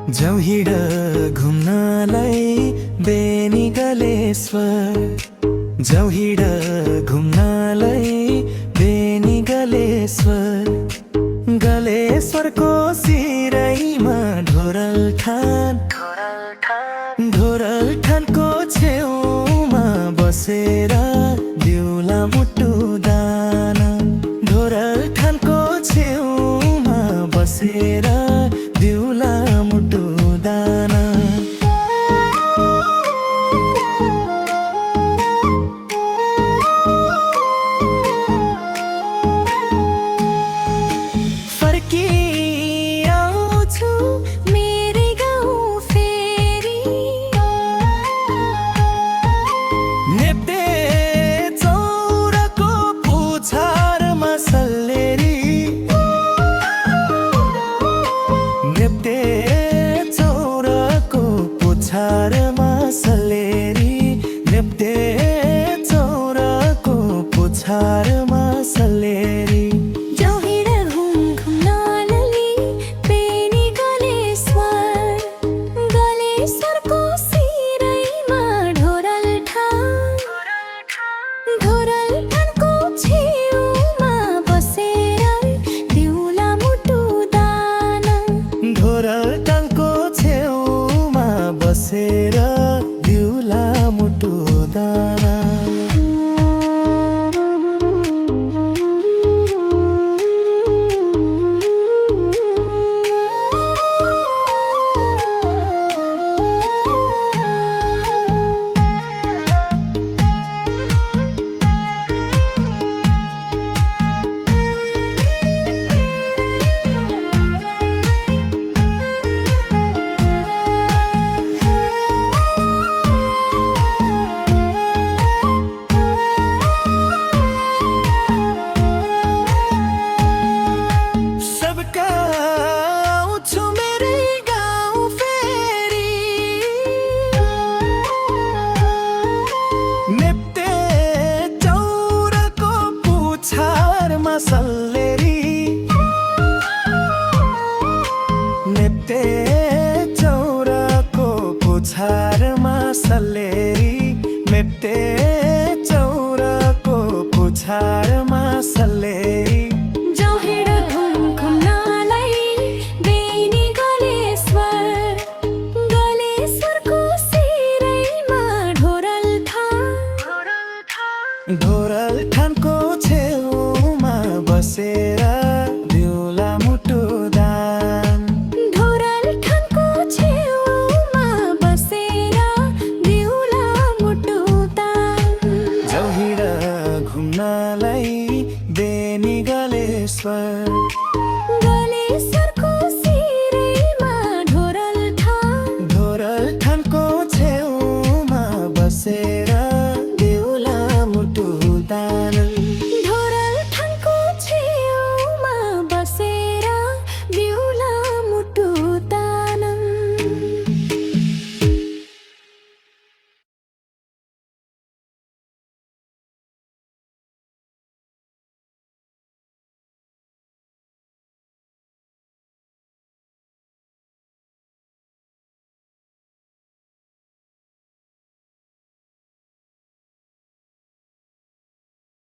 जाऊ हिँड घुम्नलाई बेनी गलेश्वर, जाऊ हिँड घुम्नलाई बेनी गलेश्वर। गलेश्वरको सिराइमा ढोरलठानको छेउमा बसेर दिउला मुटु दाना। ढोरलठानको छेउमा बसेर दिउला मुटु दाना। फर्किआउँछु मेरै गाउँ फेरि, नेप्ते चौरको पुछारमा सल्लेरी। नेप्ते चौरको पुछारमा सल्लेरी। नेप्ते चौरको पुछारमा सल्लेरी। जाऊ हिँड घुम्नलाई बेनी गलेश्वर, गलेश्वरको सिराइमा ढोरलठानको छेउमा बसेर दिउला मुटु दाना। ढोरलठानको छेउमा बसेर दिउला मुटु दाना। आउँछु मेरै गाउँ फेरि, नेप्ते चौरको पुछारमा सल्लेरी। नेप्ते